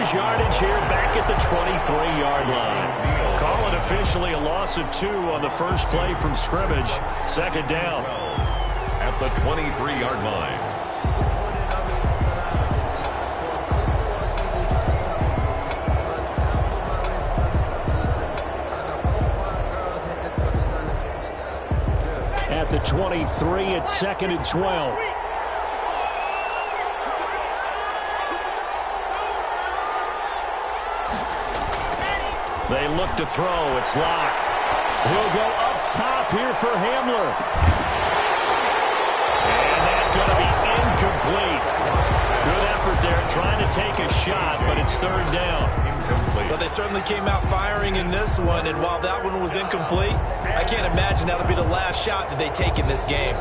lose yardage here back at the 23-yard line. Call it officially a loss of 2 on the first play from scrimmage. Second down. At the 23-yard line. At the 23, it's 2nd and 12. They look to throw. It's Locke. He'll go up top here for Hamler. And that's going to be incomplete. Good effort there trying to take a shot, but it's 3rd down. Incomplete. Well, they certainly came out firing in this one, and while that one was incomplete, I can't imagine that'll be the last shot that they take in this game.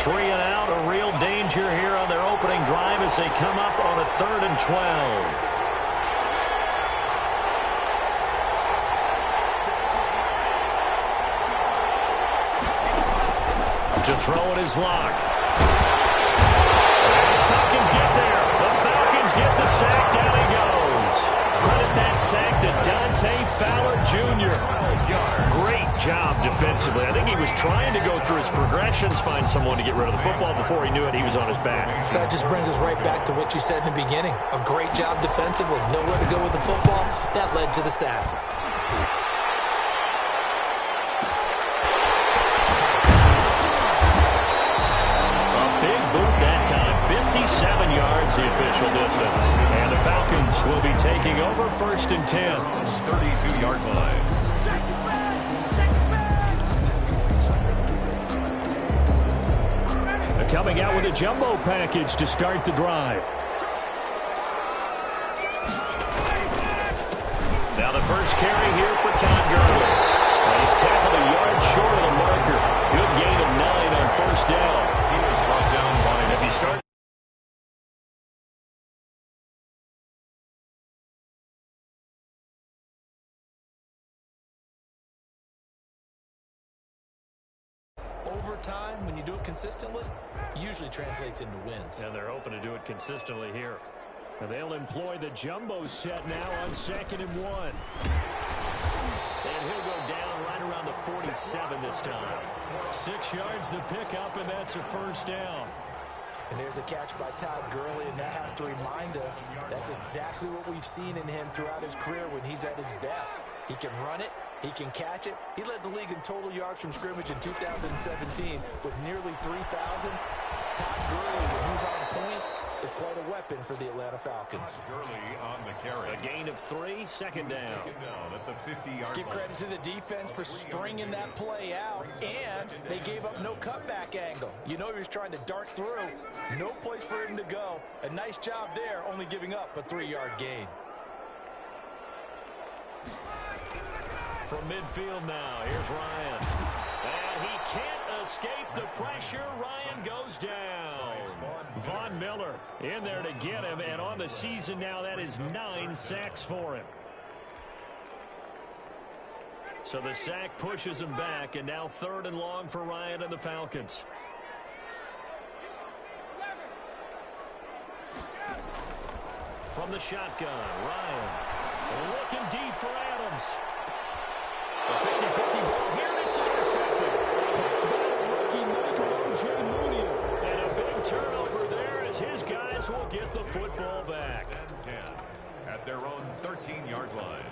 Three and out, a real danger here on their opening drive as they come up on a 3rd and 12. To throw it is Locke. The Falcons get there. The Falcons get the sack. Down he goes. Credit that sack to Dante Fowler Jr. Great job defensively. I think he was trying to go through his progressions, find someone to get rid of the football. Before he knew it, he was on his back. So that just brings us right back to what you said in the beginning. A great job defensively. Nowhere to go with the football. That led to the sack. That time, 57 yards the official distance. And the Falcons will be taking over 1st and 10. 32-yard line. Coming out with a jumbo package to start the drive. Now the first carry here for Todd Gurley. He's tackled a yard short of the marker. Good gain of 9 on 1st down. He was brought down by... If you start... Overtime, when you do it consistently, usually translates into wins. And they're hoping to do it consistently here. And they'll employ the jumbo set now on 2nd and 1. And he'll go down right around the 47 this time. 6 yards the pickup, and that's a 1st down. And there's a catch by Todd Gurley, and that has to remind us that's exactly what we've seen in him throughout his career when he's at his best. He can run it. He can catch it. He led the league in total yards from scrimmage in 2017 with nearly 3,000. Todd Gurley, when he's on point, is quite a weapon for the Atlanta Falcons. Gurley on the carry. A gain of 3, 2nd down. At the 50-yard Give line. credit to the defense for stringing that play out, and they gave up no cutback angle. You know he was trying to dart through. No place for him to go. A nice job there, only giving up a 3-yard gain. From midfield now, here's Ryan. And he can't escape the pressure. Ryan goes down. Von Miller in there to get him, and on the season now, that is 9 sacks for him. So the sack pushes him back, and now 3rd and long for Ryan and the Falcons. From the shotgun, Ryan looking deep for Adams. A 50-50 ball here, and it's intercepted. Picked by rookie Michael J. And a big turnover there as his guys will get the football back. 10 at their own 13-yard line.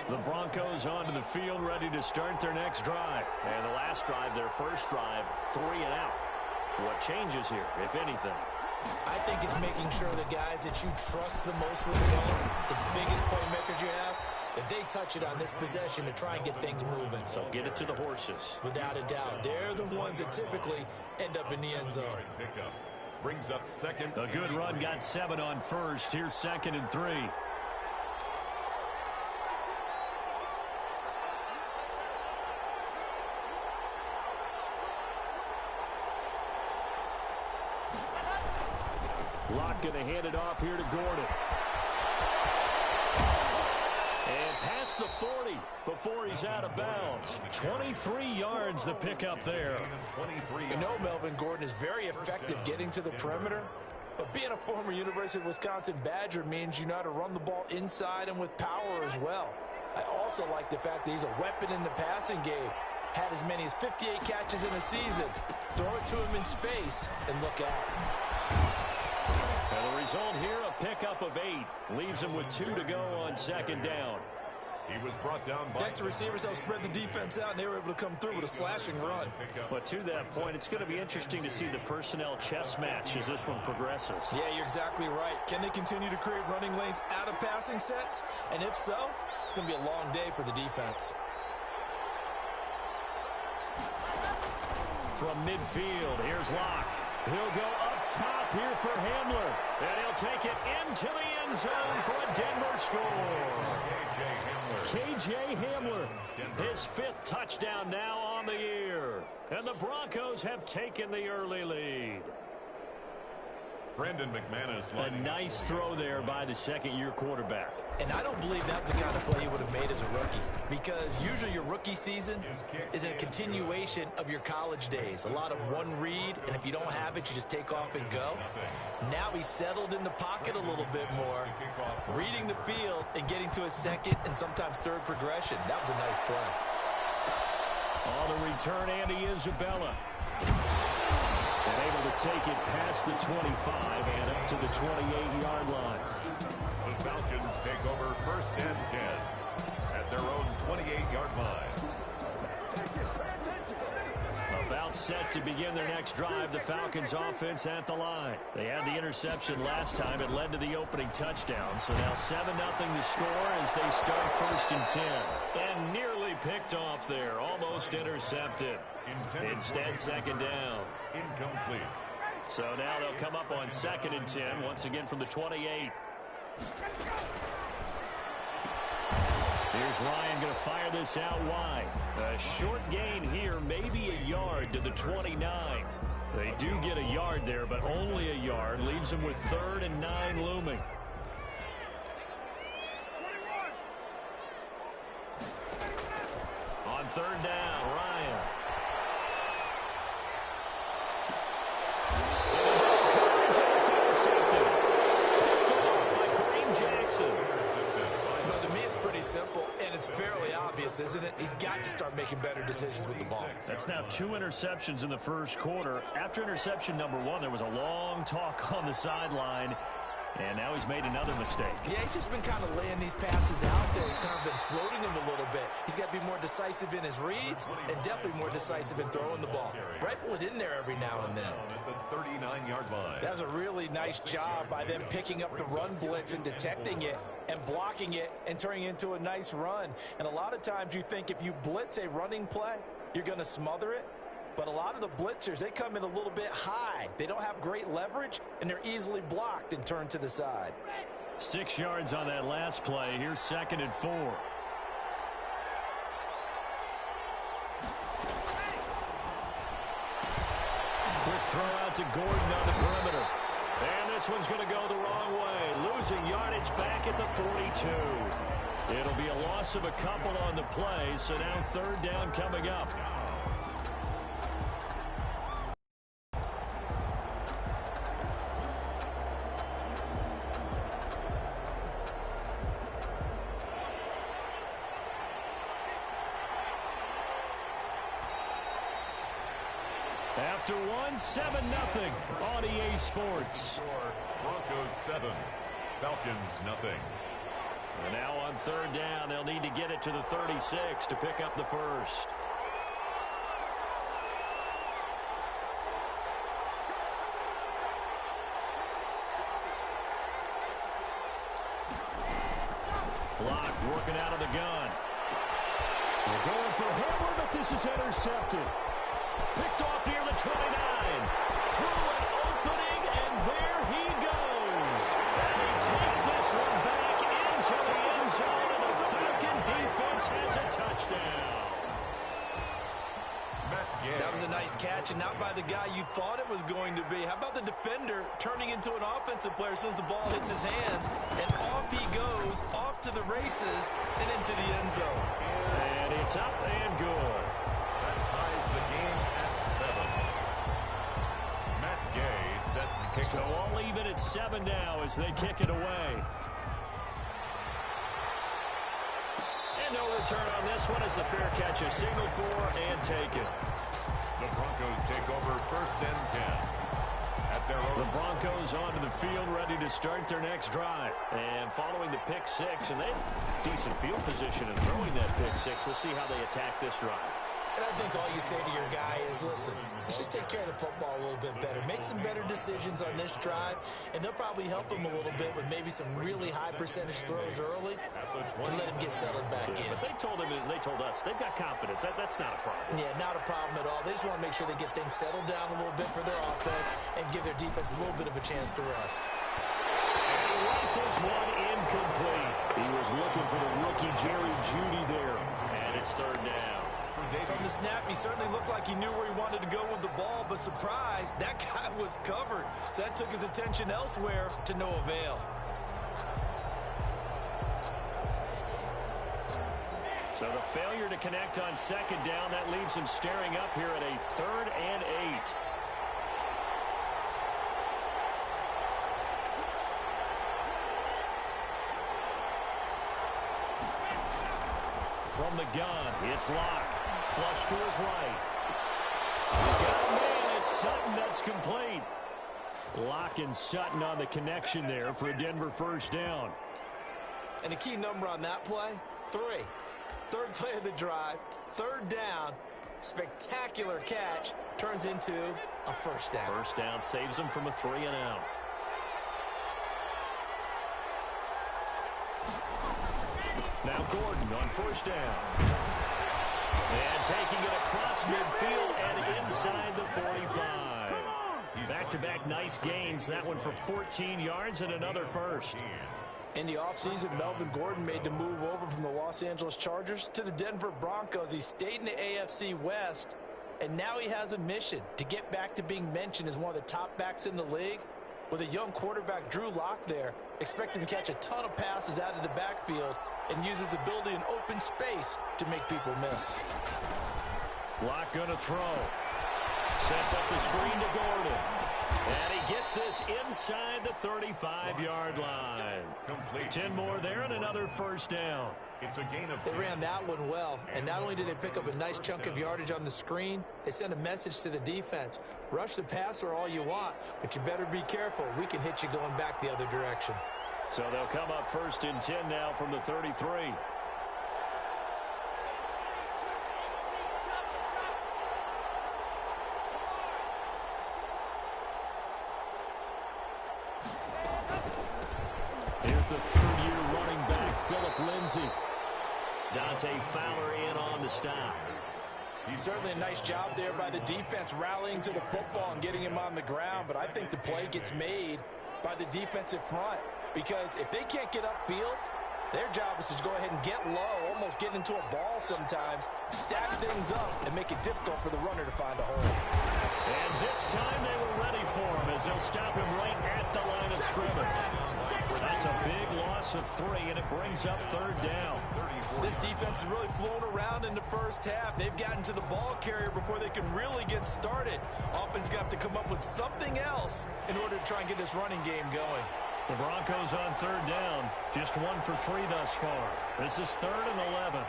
The Broncos onto the field, ready to start their next drive. And the last drive, their first drive, 3 and out. What changes here, if anything? I think it's making sure the guys that you trust the most with the ball, the biggest playmakers you have, that they touch it on this possession to try and get things moving. So get it to the horses. Without a doubt. They're the ones that typically end up in the end zone. Pickup brings up 2nd. A good run got 7 on 1st. Here's 2nd and 3. Locke going to hand it off here to Gordon. And past the 40 before he's out of bounds. 23 yards to pick up there. You know Melvin Gordon is very effective getting to the perimeter, but being a former University of Wisconsin Badger means you know how to run the ball inside and with power as well. I also like the fact that he's a weapon in the passing game. Had as many as 58 catches in a season. Throw it to him in space and look out. And the result here, a pickup of 8. Leaves him with 2 to go on second down. He was brought down by... Next, the receivers helped spread the defense out, and they were able to come through with a slashing run. But to that point, it's going to be interesting to see the personnel chess match as this one progresses. Yeah, you're exactly right. Can they continue to create running lanes out of passing sets? And if so, it's going to be a long day for the defense. From midfield, here's Locke. He'll go up top here for Hamler. And he'll take it into the end zone for a Denver score. K.J. Hamler, his 5th touchdown now on the year. And the Broncos have taken the early lead. Brandon McManus. A nice throw there by the second-year quarterback. And I don't believe that was the kind of play he would have made as a rookie, because usually your rookie season is a continuation of your college days. A lot of one read, and if you don't have it, you just take off and go. Now he's settled in the pocket a little bit more, reading the field and getting to his second and sometimes third progression. That was a nice play. On the return, Andy Isabella. And able to take it past the 25 and up to the 28-yard line. The Falcons take over 1st and 10 at their own 28-yard line. About set to begin their next drive, the Falcons offense at the line. They had the interception last time. It led to the opening touchdown. So now 7-0 to score as they start 1st and 10. And nearly picked off there. Almost intercepted. Instead, 2nd down. Incomplete. So now they'll come up on 2nd and 10, once again from the 28. Here's Ryan going to fire this out wide. A short gain here, maybe a yard to the 29. They do get a yard there, but only a yard. Leaves them with 3rd and 9 looming. On 3rd down, Ryan. Simple, and it's fairly obvious, isn't it? He's got to start making better decisions with the ball. That's now 2 interceptions in the first quarter. After interception number 1, there was a long talk on the sideline, and now he's made another mistake. Yeah, he's just been kind of laying these passes out there. He's kind of been floating them a little bit. He's got to be more decisive in his reads and definitely more decisive in throwing the ball. Rifle it in there every now and then. At the 39-yard line. That was a really nice job by them picking up the run blitz and detecting it and blocking it and turning it into a nice run. And a lot of times you think if you blitz a running play, you're going to smother it. But a lot of the blitzers, they come in a little bit high. They don't have great leverage, and they're easily blocked and turned to the side. 6 yards on that last play. Here's 2nd and 4. Quick throw out to Gordon on the perimeter. And this one's going to go the wrong way. Losing yardage back at the 42. It'll be a loss of a couple on the play, so now 3rd down coming up. After 7-0 on EA Sports. Broncos 7, Falcons nothing. And now on 3rd down, they'll need to get it to the 36 to pick up the first. Block working out of the gun. They're going for Hamler, but this is intercepted. Picked off near the 29. Through an opening, and there he goes. And he takes this one back into the end zone, and the Falcon defense has a touchdown. That was a nice catch. catch and not by the guy you thought it was going to be. How about the defender turning into an offensive player as soon as the ball hits his hands, and off he goes, off to the races, and into the end zone. And it's up and good. That ties the game at 7. Matt Gay set to kick So off. all even at 7 now as they kick it away. And no return on this one as the fair catch is signaled for and taken. The Broncos take over 1st and 10. At their own. The Broncos onto the field ready to start their next drive. And following the pick 6, and they have decent field position in throwing that pick 6. We'll see how they attack this drive. And I think all you say to your guy is, listen, let's just take care of the football a little bit better. Make some better decisions on this drive, and they'll probably help him a little bit with maybe some really high percentage throws early to let him get settled back in. But they told us they've got confidence. That's not a problem. Yeah, not a problem at all. They just want to make sure they get things settled down a little bit for their offense and give their defense a little bit of a chance to rest. And he rifles one incomplete. He was looking for the rookie Jerry Jeudy there, and it's 3rd down. From the snap, he certainly looked like he knew where he wanted to go with the ball, but surprise, that guy was covered. So that took his attention elsewhere to no avail. So the failure to connect on 2nd down, that leaves him staring up here at a 3rd and 8. From the gun, it's Locke. Flush to his right. He's got a man. It's Sutton. That's complete. Locke and Sutton on the connection there for a Denver 1st down. And the key number on that play, 3. 3rd play of the drive, 3rd down, spectacular catch, turns into a 1st down. 1st down saves him from a 3 and out. Now Gordon on 1st down. And taking it across midfield and inside the 45. Back-to-back nice gains. That one for 14 yards and another 1st. In the offseason, Melvin Gordon made the move over from the Los Angeles Chargers to the Denver Broncos. He stayed in the AFC West, and now he has a mission to get back to being mentioned as one of the top backs in the league. With a young quarterback, Drew Lock there, expect him to catch a ton of passes out of the backfield and use his ability in open space to make people miss. Lock gonna throw. Sets up the screen to Gordon. And he gets this inside the 35-yard line. Complete. 10 more there and another 1st down. It's a gain of They 10. ran that one well, and not only did they pick up a nice chunk of yardage on the screen, they sent a message to the defense. Rush the passer all you want, but you better be careful. We can hit you going back the other direction. So they'll come up 1st and 10 now from the 33. Here's the 3rd-year running back, Phillip Lindsay. Dante Fowler in on the stop. Certainly a nice job there by the defense rallying to the football and getting him on the ground, but I think the play gets made by the defensive front because if they can't get upfield, their job is to go ahead and get low, almost get into a ball sometimes, stack things up, and make it difficult for the runner to find a hole. And this time they were ready for him as they'll stop him right at the line of scrimmage. That's a big loss of 3, and it brings up 3rd down. This defense has really flown around in the first half. They've gotten to the ball carrier before they can really get started. Offense going to have to come up with something else in order to try and get this running game going. The Broncos on 3rd down, just 1 for 3 thus far. This is 3rd and 11.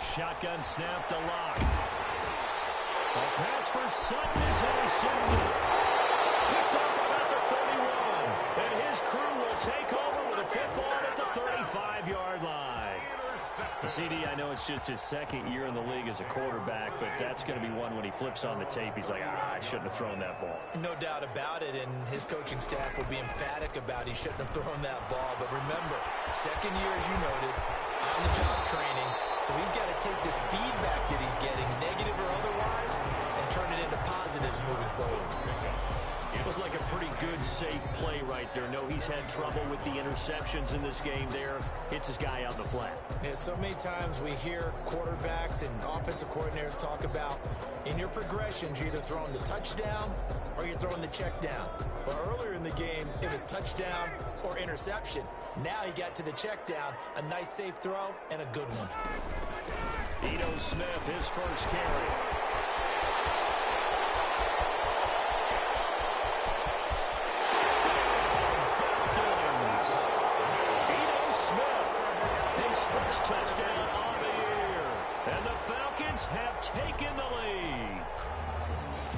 Shotgun snap to Locke. A pass for Sutton is intercepted. Picked off about the 31. And his crew will take over with a football at the 35-yard line. The CD, I know it's just his 2nd year in the league as a quarterback, but that's going to be one when he flips on the tape. He's like, I shouldn't have thrown that ball. No doubt about it, and his coaching staff will be emphatic about he shouldn't have thrown that ball. But remember, 2nd year, as you noted, on-the-job training, so he's got to take this feedback that he's getting, negative or otherwise, and turn it into positives moving forward. It looked like a pretty good, safe play right there. No, he's had trouble with the interceptions in this game there. Hits his guy out in the flat. Yeah, so many times we hear quarterbacks and offensive coordinators talk about in your progressions, you're either throwing the touchdown or you're throwing the check down. But earlier in the game, it was touchdown or interception. Now he got to the check down, a nice safe throw, and a good one. Ito Smith, his first carry. Touchdown on the year. And the Falcons have taken the lead.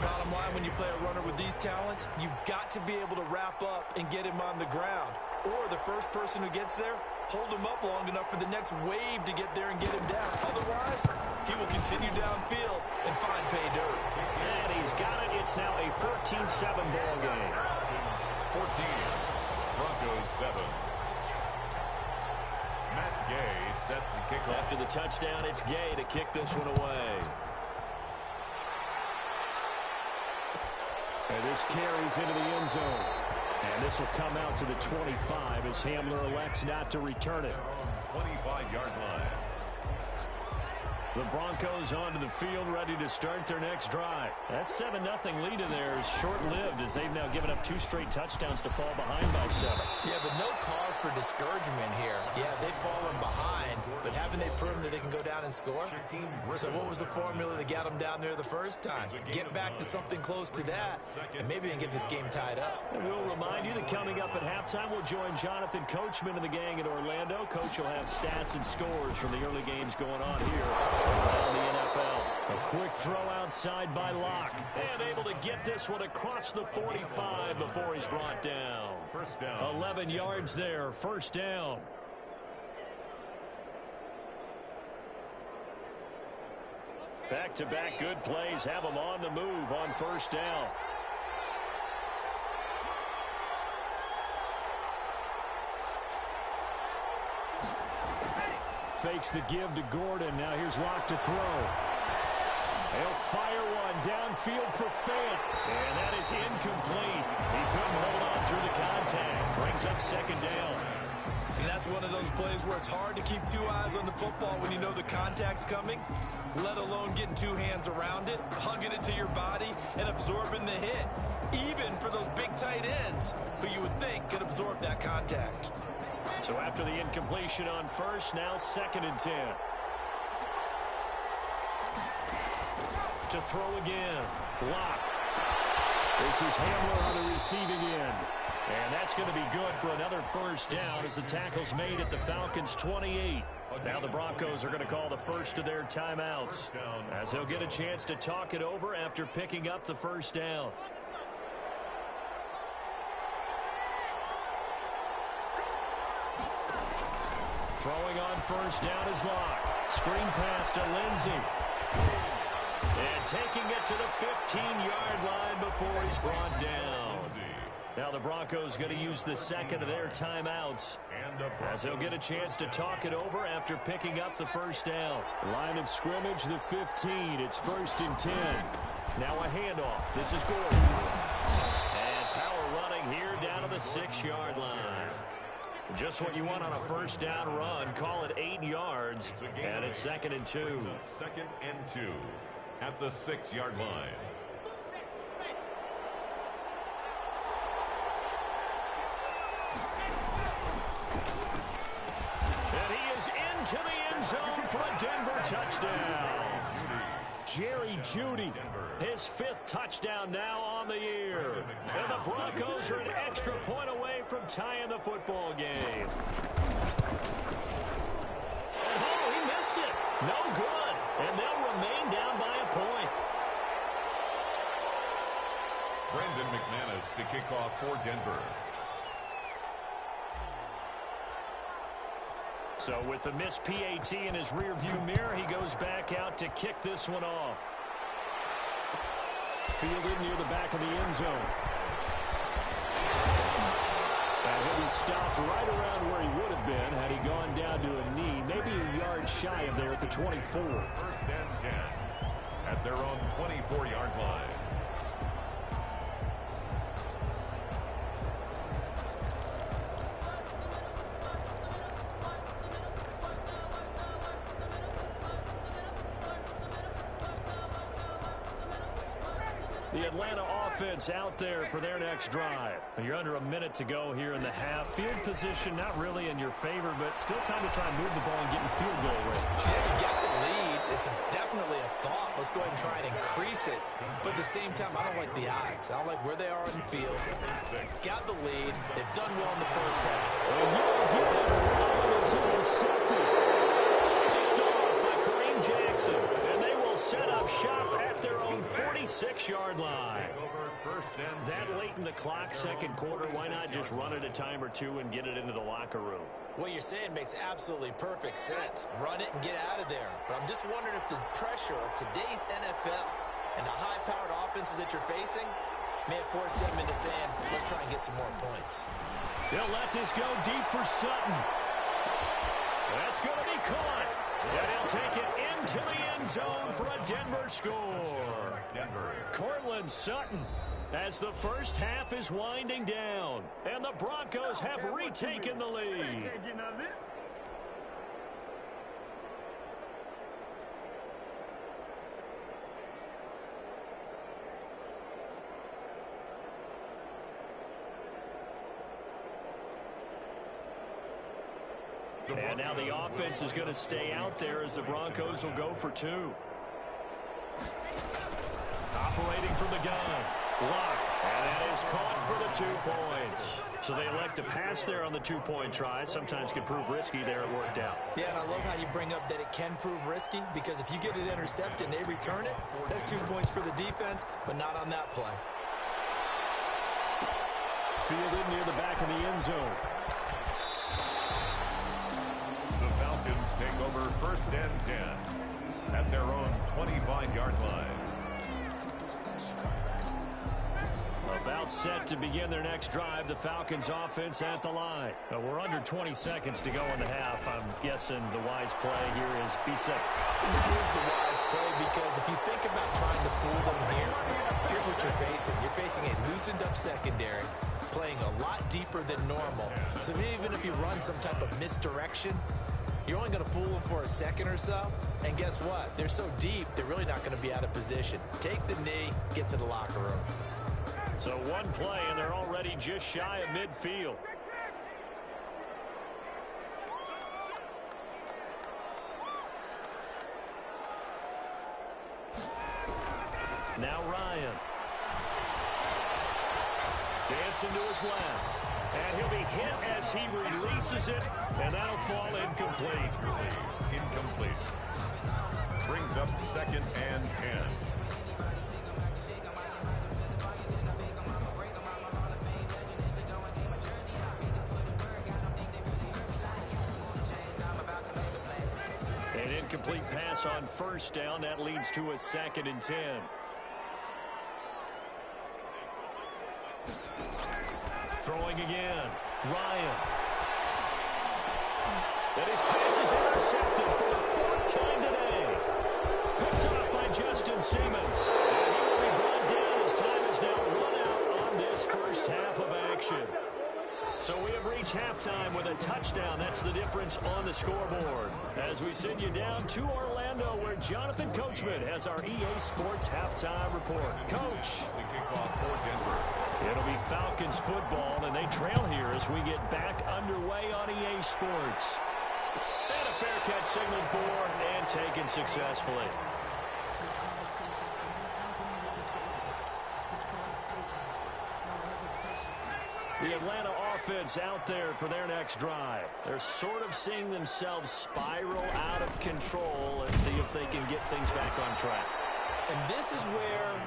Bottom line, when you play a runner with these talents, you've got to be able to wrap up and get him on the ground. Or the first person who gets there, hold him up long enough for the next wave to get there and get him down. Otherwise, he will continue downfield and find pay dirt. And he's got it. It's now a 14-7 ball game. 14, Broncos 7. Matt Gay set to kick off. After the touchdown, it's Gay to kick this one away. And this carries into the end zone. And this will come out to the 25 as Hamler elects not to return it. 25-yard line. The Broncos onto the field, ready to start their next drive. That 7-0 lead in there is short-lived as they've now given up 2 straight touchdowns to fall behind by 7. Yeah, but no cause for discouragement here. Yeah, they've fallen behind, but haven't they proven that they can go down and score? So what was the formula that got them down there the first time? Get back to something close to that, and maybe they can get this game tied up. And we'll remind you that coming up at halftime, we'll join Jonathan Coachman and the gang in Orlando. Coach will have stats and scores from the early games going on here around the NFL. A quick throw outside by Locke. And able to get this one across the 45 before he's brought down. First down. 11 yards there. First down. Back-to-back good plays have them on the move on first down. Fakes the give to Gordon. Now here's Locke to throw. He'll fire one downfield for Fant. And that is incomplete. He couldn't hold on through the contact. Brings up second down. And that's one of those plays where it's hard to keep 2 eyes on the football when you know the contact's coming, let alone getting 2 hands around it, hugging it to your body, and absorbing the hit. Even for those big tight ends who you would think could absorb that contact. So after the incompletion on first, now 2nd and 10. To throw again. Locke. This is Hamler on the receiving end. And that's going to be good for another first down as the tackle's made at the Falcons' 28. Now the Broncos are going to call the first of their timeouts as they'll get a chance to talk it over after picking up the first down. Throwing on first down is Locke. Screen pass to Lindsey. And taking it to the 15-yard line before he's brought down. Now the Broncos going to use the second of their timeouts as they'll get a chance to talk it over after picking up the first down. Line of scrimmage, the 15. It's 1st and 10. Now a handoff. This is Gordon. And power running here down to the 6-yard line. Just what you want on a first down run. Call it 8 yards. And it's 2nd and 2. 2nd and 2 at the 6-yard line. And he is into the end zone for a Denver touchdown. Jerry Jeudy, his 5th touchdown now on the year. And the Broncos are an extra point away from tying the football game. And oh, he missed it. No good. And they'll remain down by a point. Brandon McManus to kick off for Denver. So with the missed PAT in his rearview mirror, he goes back out to kick this one off. Fielded near the back of the end zone. And he'll be stopped right around where he would have been had he gone down to a knee, maybe a yard shy of there at the 24. 1st and 10 at their own 24-yard line. The Atlanta offense out there for their next drive. You're under a minute to go here in the half. Field position not really in your favor, but still time to try and move the ball and get in field goal range. Yeah, you got the lead. It's definitely a thought. Let's go ahead and try and increase it. But at the same time, I don't like the odds. I don't like where they are in the field. Got the lead. They've done well in the first half. And here again, Ryan is intercepted. Picked off by Kareem Jackson. And they will set up shop at their own 46-yard line. That late in the clock, second quarter, why not just run it a time or two and get it into the locker room? What you're saying makes absolutely perfect sense. Run it and get out of there. But I'm just wondering if the pressure of today's NFL and the high-powered offenses that you're facing may have forced them into saying, let's try and get some more points. He'll let this go deep for Sutton. That's going to be caught. And he'll take it into the end zone for a Denver score. Cortland Sutton, as the first half is winding down, and the Broncos have retaken the lead. And now the offense is going to stay out there as the Broncos will go for two. Operating from the gun. Block. And that is caught for the 2 points. So they elect to pass there on the two-point try. Sometimes can prove risky there. It worked out. Yeah, and I love how you bring up that it can prove risky, because if you get it intercepted and they return it, that's 2 points for the defense, but not on that play. Fielded near the back of the end zone. The Falcons take over first and 10 at their own 25-yard line. About set to begin their next drive, the Falcons offense at the line. We're under 20 seconds to go in the half. I'm guessing the wise play here is be safe. That is the wise play, because if you think about trying to fool them here, here's what you're facing. You're facing a loosened up secondary, playing a lot deeper than normal. So even if you run some type of misdirection, you're only going to fool them for a second or so. And guess what? They're so deep, they're really not going to be out of position. Take the knee, get to the locker room. So one play, and they're already just shy of midfield. Now Ryan. Dancing to his left. And he'll be hit as he releases it, and that'll fall incomplete. Incomplete. Brings up second and 10. An incomplete pass on first down. That leads to a second and 10. Throwing again. Ryan. And his pass is intercepted for the 4th time today. Picked up by Justin Simmons. And he will be brought down as time is now run out on this first half of action. So we have reached halftime with a touchdown. That's the difference on the scoreboard. As we send you down to Orlando, where Jonathan Coachman has our EA Sports halftime report. Coach. The kickoff for Denver. It'll be Falcons football, and they trail here as we get back underway on EA Sports. And a fair catch signaled for and taken successfully. The Atlanta offense out there for their next drive. They're sort of seeing themselves spiral out of control. Let's see if they can get things back on track. And this is where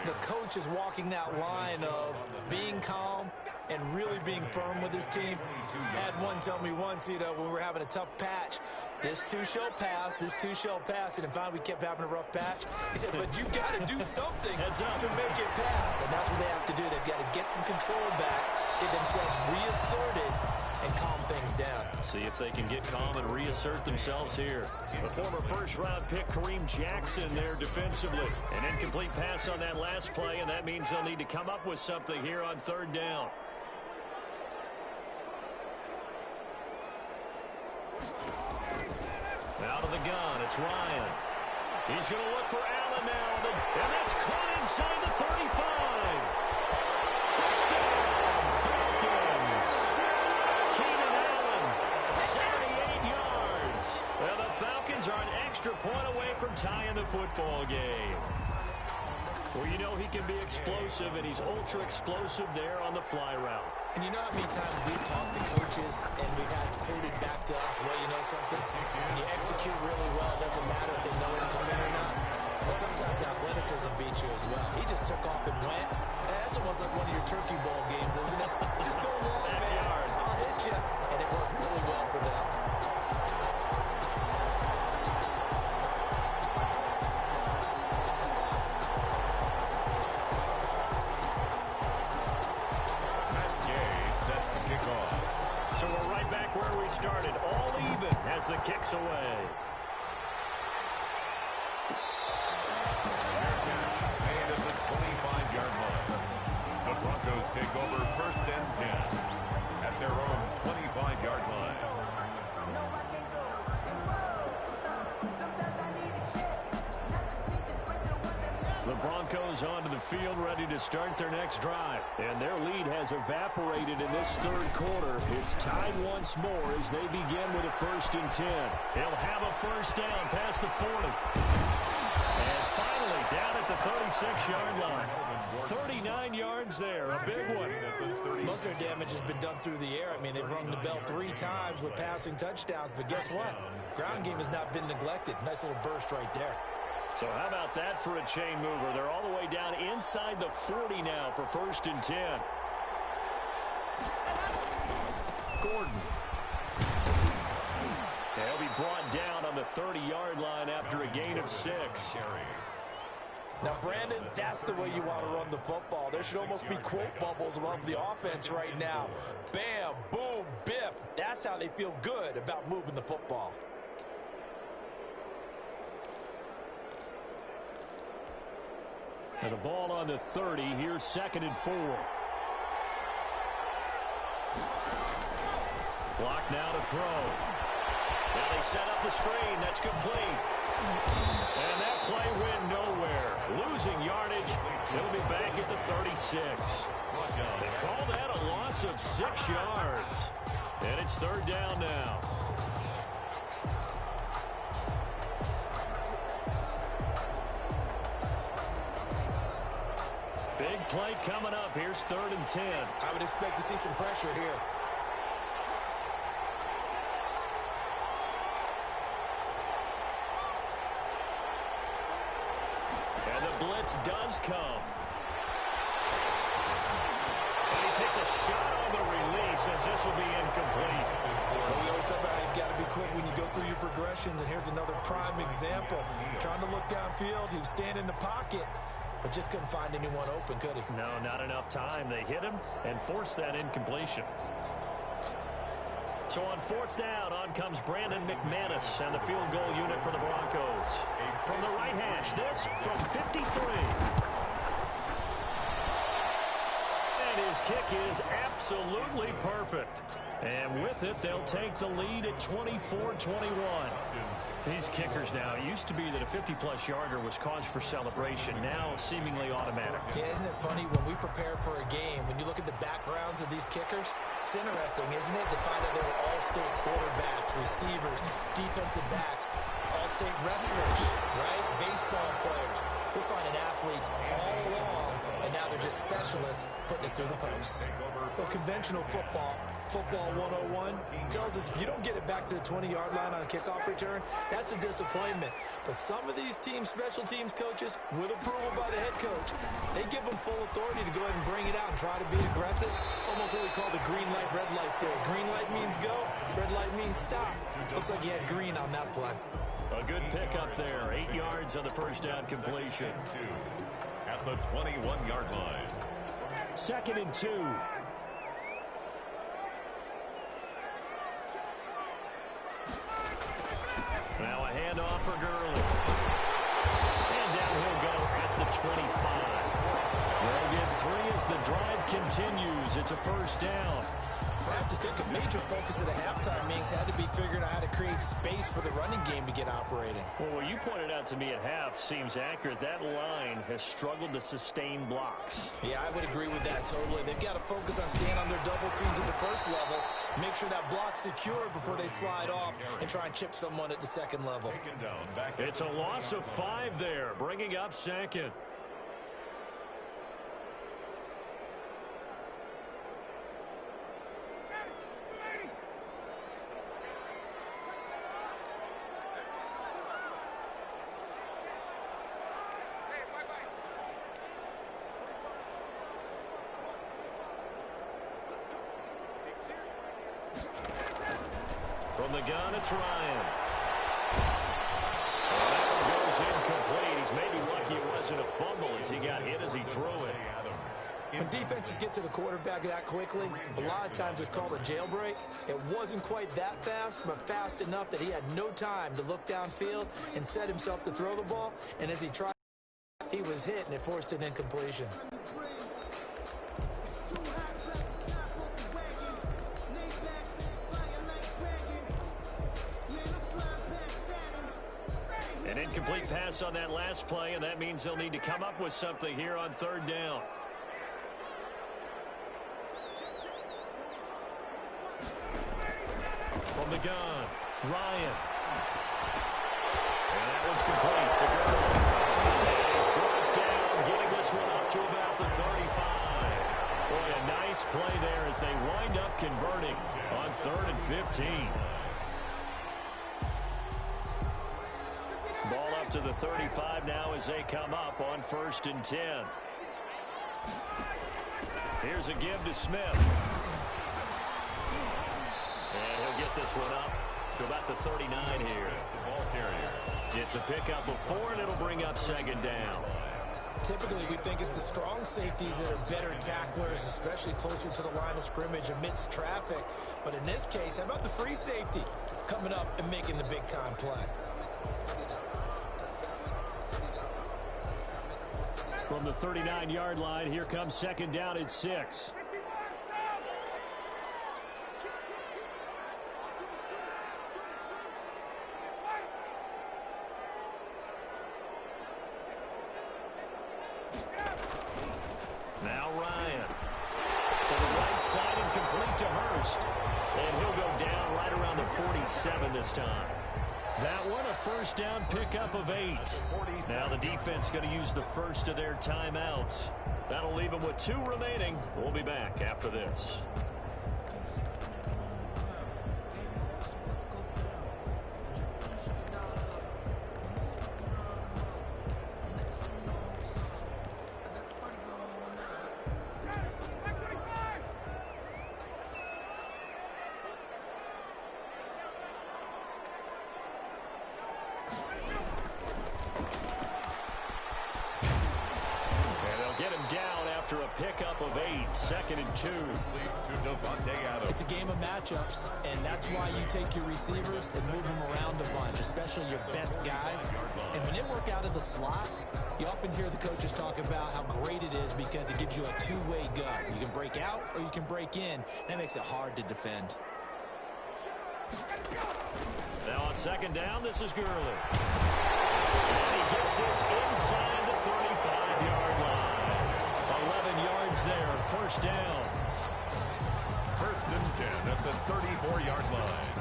the coach is walking that line of being calm and really being firm with his team. Had one tell me once, when we were having a tough patch, this too shall pass, this too shall pass. And in fact, we kept having a rough patch. He said, but you got to do something to make it pass. And that's what they have to do. They've got to get some control back, get themselves reasserted, and calm things down. See if they can get calm and reassert themselves here. The former first-round pick, Kareem Jackson, there defensively. An incomplete pass on that last play, and that means they'll need to come up with something here on third down. Out of the gun, it's Ryan. He's going to look for Allen now, and that's caught inside the 35. Touchdown, Falcons. Keenan Allen, 78 yards. Well, the Falcons are an extra point away from tying the football game. Well, you know he can be explosive, and he's ultra-explosive there on the fly route. And you know how many times we've talked to coaches and we've had quoted back to us, well, you know something? When you execute really well, it doesn't matter if they know it's coming or not. But sometimes athleticism beats you as well. He just took off and went. That's almost like one of your Turkey Bowl games, isn't it? Just go long, man. I'll hit you. And it worked really well for them. So we're right back where we started, all even as the kick's away. Made at the 25-yard line. The Broncos take over 1st and 10 at their own 25-yard line. The Broncos onto the field, ready to start their next drive. And their lead has evaporated in this third quarter. It's tied once more as they begin with a 1st and 10. He'll have a first down past the 40. And finally down at the 36-yard line. 39 yards there, a big one. Most of their damage has been done through the air. I mean, they've rung the bell 3 times with passing touchdowns. But guess what? Ground game has not been neglected. Nice little burst right there. So how about that for a chain mover? They're all the way down inside the 40 now for 1st and 10. Gordon. He'll be brought down on the 30-yard line after a gain of 6. Now, Brandon, that's the way you want to run the football. There should almost be quote bubbles above the offense right now. Bam, boom, biff. That's how they feel good about moving the football. And the ball on the 30. Here's 2nd and 4. Block now to throw. Now they set up the screen. That's complete. And that play went nowhere. Losing yardage. It'll be back at the 36. They call that a loss of 6 yards. And it's 3rd down now. Big play coming up. Here's 3rd and 10. I would expect to see some pressure here. And the blitz does come. And he takes a shot on the release as this will be incomplete. Well, we always talk about how you've got to be quick when you go through your progressions, and here's another prime example. Trying to look downfield, he was standing in the pocket, but just couldn't find anyone open, could he? No, not enough time. They hit him and forced that incompletion. So on 4th down, on comes Brandon McManus and the field goal unit for the Broncos. From the right hash, this from 53. And his kick is absolutely perfect. And with it, they'll take the lead at 24-21. These kickers now, it used to be that a 50-plus yarder was cause for celebration. Now, seemingly automatic. Yeah, isn't it funny when we prepare for a game, when you look at the backgrounds of these kickers, it's interesting, isn't it, to find out they were all-state quarterbacks, receivers, defensive backs, all-state wrestlers, right? Baseball players. We're finding athletes all along, and now they're just specialists putting it through the posts. Well, conventional football 101, tells us if you don't get it back to the 20-yard line on a kickoff return, that's a disappointment. But some of these teams, special teams coaches, with approval by the head coach, they give them full authority to go ahead and bring it out and try to be aggressive. Almost what we call the green light, red light theory. Green light means go, red light means stop. Looks like he had green on that play. A good pickup there. 8 yards on the first down completion. At the 21-yard line. 2nd and 2. Now a handoff for Gurley. And down he'll go at the 25. They'll get 3 as the drive continues. It's a first down. have to think a major focus of the halftime meetings had to be figuring out how to create space for the running game to get operating. Well, what you pointed out to me at half seems accurate. That line has struggled to sustain blocks. Yeah, I would agree with that totally. They've got to focus on staying on their double teams at the first level, make sure that block's secure before they slide off, and try and chip someone at the second level. It's a loss of 5 there, bringing up second. From the gun, it's Ryan. And that one goes incomplete. He's maybe lucky it wasn't a fumble as he got hit as he threw it. When defenses get to the quarterback that quickly, a lot of times it's called a jailbreak. It wasn't quite that fast, but fast enough that he had no time to look downfield and set himself to throw the ball. And as he tried, he was hit, and it forced an incompletion. An incomplete pass on that last play, and that means they'll need to come up with something here on third down. From the gun, Ryan. And that one's complete to Gurley. And he's brought down, getting this one up to about the 35. Boy, a nice play there as they wind up converting on 3rd and 15. Ball up to the 35 now as they come up on 1st and 10. Here's a give to Smith. And he'll get this one up to about the 39 here. Ball carrier. It's a pickup of 4, and it'll bring up 2nd down. Typically, we think it's the strong safeties that are better tacklers, especially closer to the line of scrimmage amidst traffic. But in this case, how about the free safety coming up and making the big-time play? From the 39-yard line, here comes 2nd down at 6. Now Ryan. To the right side and complete to Hurst. And he'll go down right around the 47 this time. That one, a 1st down pickup of 8. Now the defense going to use the first of their timeouts. That'll leave them with 2 remaining. We'll be back after this. A pickup of 8, 2nd and 2. It's a game of matchups, and that's why you take your receivers and move them around a bunch, especially your best guys. And when they work out of the slot, you often hear the coaches talk about how great it is because it gives you a two-way go. You can break out or you can break in. That makes it hard to defend. Now on 2nd down, this is Gurley. And he gets this inside the 35-yard line. 11 yards there, 1st down. 1st and 10 at the 34-yard line.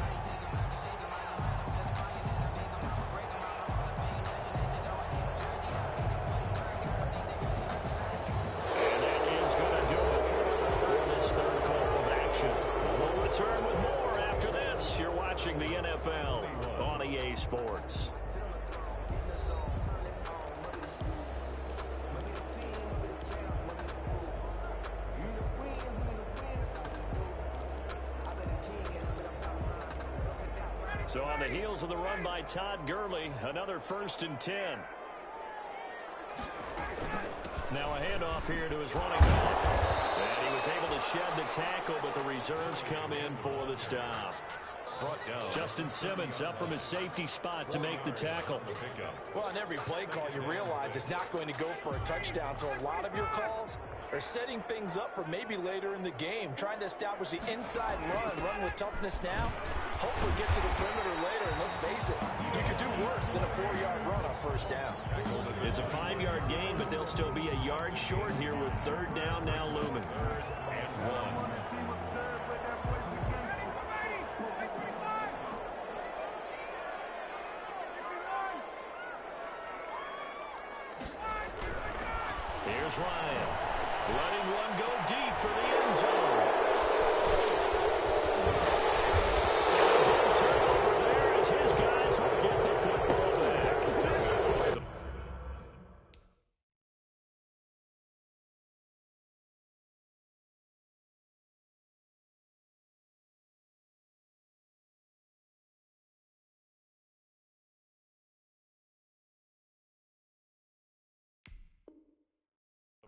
And that is going to do it for this 3rd quarter of action. We'll return with more after this. You're watching the NFL on EA Sports. So on the heels of the run by Todd Gurley, another 1st and 10. Now a handoff here to his running back. And he was able to shed the tackle, but the reserves come in for the stop. brought down. Justin Simmons up from his safety spot to make the tackle. Well, on every play call, you realize it's not going to go for a touchdown, so a lot of your calls are setting things up for maybe later in the game, trying to establish the inside run with toughness now, hopefully get to the perimeter later, and let's face it, you could do worse than a 4-yard run on first down. It's a 5-yard gain, but they'll still be a yard short here with third down now looming. And 1. Here's Ryan, letting one go deep for the end zone. And a big turnover there as his guys will get the football back.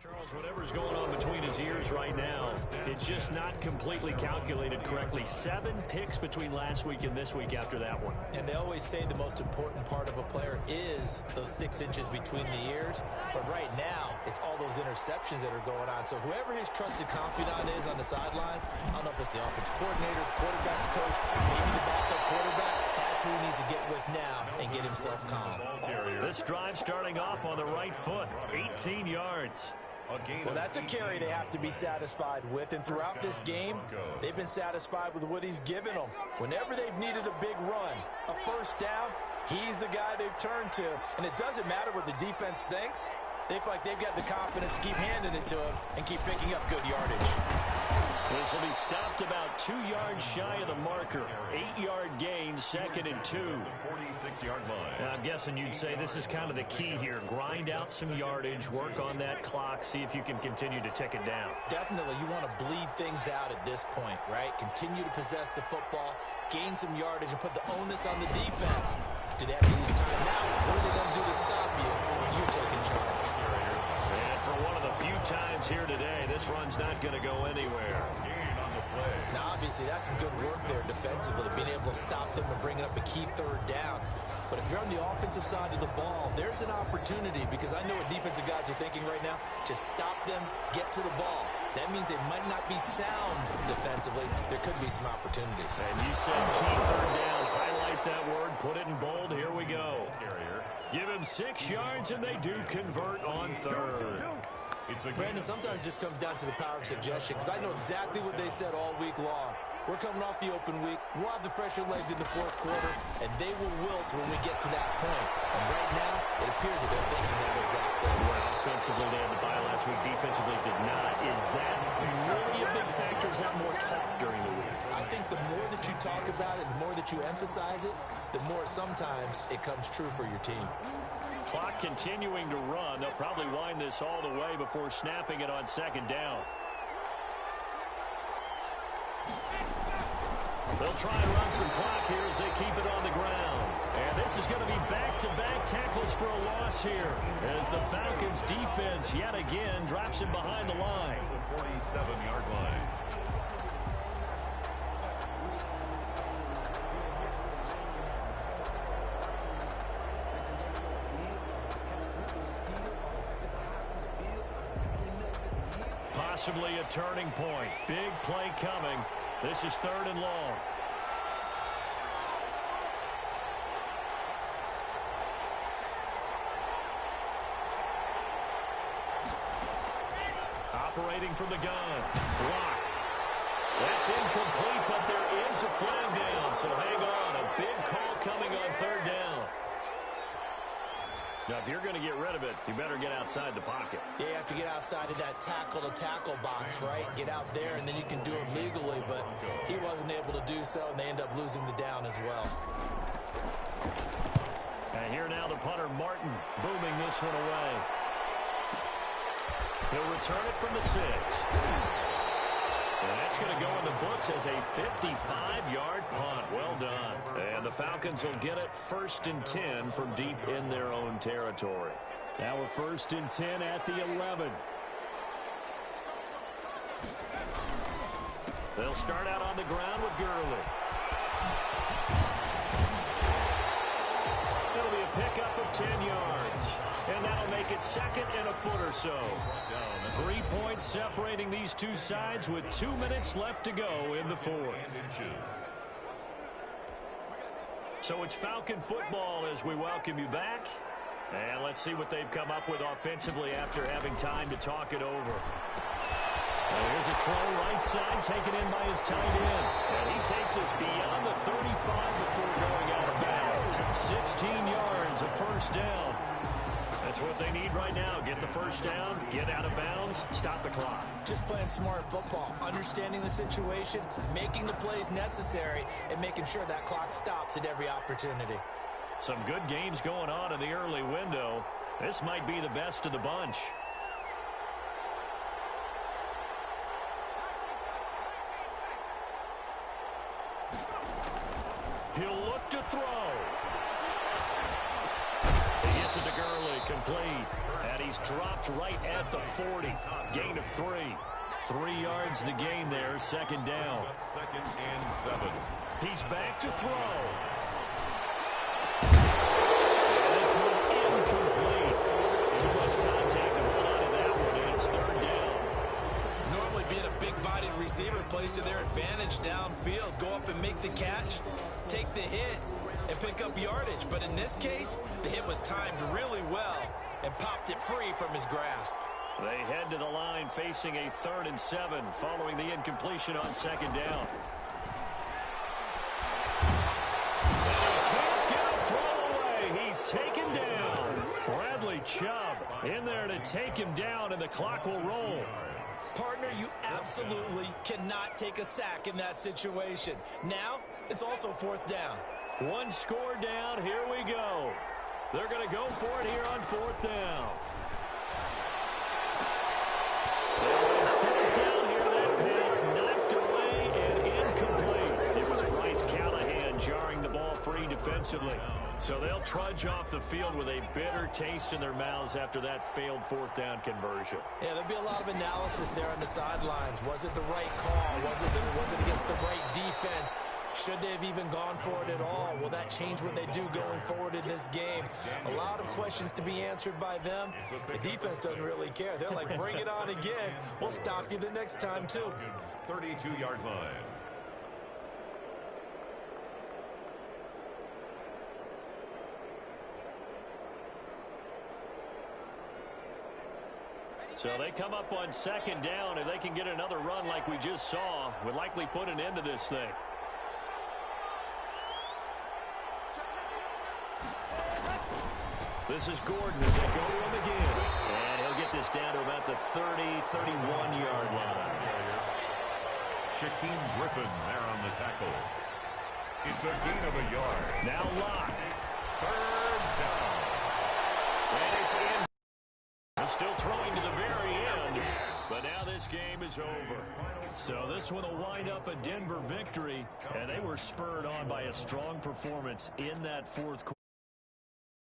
Charles, whatever's going on between his ears right now, it's just not completely calculated correctly. 7 picks between last week and this week after that one. And they always say the most important part of a player is those 6 inches between the ears. But right now, it's all those interceptions that are going on. So whoever his trusted confidant is on the sidelines, I don't know if it's the offense coordinator, the quarterback's coach, maybe the backup quarterback, that's who he needs to get with now and get himself calm. This drive starting off on the right foot, 18 yards. Well, that's a carry they have to be satisfied with, and throughout this game, they've been satisfied with what he's given them. Whenever they've needed a big run, a first down, he's the guy they've turned to. And it doesn't matter what the defense thinks. They feel like they've got the confidence to keep handing it to him and keep picking up good yardage. This will be stopped about 2 yards shy of the marker. 8-yard gain, 2nd and 2. 46-yard line. And I'm guessing you'd say this is kind of the key here. Grind out some yardage, work on that clock, see if you can continue to tick it down. Definitely, you want to bleed things out at this point, right? Continue to possess the football, gain some yardage, and put the onus on the defense. Do they have to use timeouts? What are they going to do to stop you? You're taking charge. And for one of the few times here today, this run's not going to go anywhere. Gain on the play. Now, obviously, that's some good work there defensively, being able to stop them and bring up a key third down. But if you're on the offensive side of the ball, there's an opportunity, because I know what defensive guys are thinking right now. Just stop them, get to the ball. That means they might not be sound defensively. There could be some opportunities. And you said key third down. Highlight that word, put it in bold. Here we go. Give him 6 yards, and they do convert on third. Brandon, sometimes it just comes down to the power of suggestion, because I know exactly what they said all week long. We're coming off the open week. We'll have the fresher legs in the fourth quarter, and they will wilt when we get to that point. And right now, it appears that they're thinking that exactly. Well, offensively, they had the bye last week. Defensively, did not. Is that really a big factor? Is that more talk during the week? I think the more that you talk about it, the more that you emphasize it, the more sometimes it comes true for your team. Clock continuing to run. They'll probably wind this all the way before snapping it on 2nd down. They'll try and run some clock here as they keep it on the ground. And this is going to be back-to-back tackles for a loss here as the Falcons defense yet again drops him behind the line. The 47-yard line. Possibly a turning point. Big play coming. This is 3rd and long. Operating from the gun. Block. That's incomplete, but there is a flag down, so hang on. A big call coming on 3rd down. Now, if you're going to get rid of it, you better get outside the pocket. Yeah, you have to get outside of that tackle-to-tackle box, right? Get out there, and then you can do it legally, but he wasn't able to do so, and they end up losing the down as well. And here now the punter, Martin, booming this one away. He'll return it from the 6. And that's going to go in the books as a 55-yard punt. Well done. And the Falcons will get it 1st and 10 from deep in their own territory. Now a 1st and 10 at the 11. They'll start out on the ground with Gurley. pickup of 10 yards. And that'll make it second and a foot or so. 3 points separating these two sides with 2 minutes left to go in the fourth. So it's Falcon football as we welcome you back. And let's see what they've come up with offensively after having time to talk it over. Here's a throw right side taken in by his tight end. And he takes us beyond the 35 before going out of bounds. 16 yards, a first down. That's what they need right now. Get the first down, get out of bounds, stop the clock. Just playing smart football, understanding the situation, making the plays necessary, and making sure that clock stops at every opportunity. Some good games going on in the early window. This might be the best of the bunch. He'll look to throw. He gets it to Gurley, complete. And he's dropped right at the 40. Gain of 3. 3 yards the gain there, second down. Second and 7. He's back to throw. And this one incomplete. Too much contact to hold on to that one, and it's third down. Normally being a big-bodied receiver plays to their advantage downfield. Go up and make the catch, take the hit, and pick up yardage. But in this case, the hit was timed really well and popped it free from his grasp. They head to the line facing a 3rd and 7 following the incompletion on second down. Can't get a throw away. He's taken down. Bradley Chubb in there to take him down, and the clock will roll. Partner, you absolutely cannot take a sack in that situation. Now, it's also 4th down. One score down. Here we go. They're going to go for it here on 4th down. 4th down here. That pass knocked away and incomplete. It was Bryce Callahan jarring the ball free defensively. So they'll trudge off the field with a bitter taste in their mouths after that failed 4th down conversion. Yeah, there'll be a lot of analysis there on the sidelines. Was it the right call? Was it against the right defense? Should they have even gone for it at all? Will that change what they do going forward in this game? A lot of questions to be answered by them. The defense doesn't really care. They're like, bring it on again. We'll stop you the next time, too. 32-yard line. So they come up on second down, and they can get another run like we just saw. Would likely put an end to this thing. This is Gordon as they go to him again. And he'll get this down to about the 30-31-yard line. Shaquem Griffin there on the tackle. It's a gain of a yard. Now Locke. 3rd down. And it's in. He's still throwing to the very end. But now this game is over. So this one will wind up a Denver victory. And they were spurred on by a strong performance in that fourth quarter.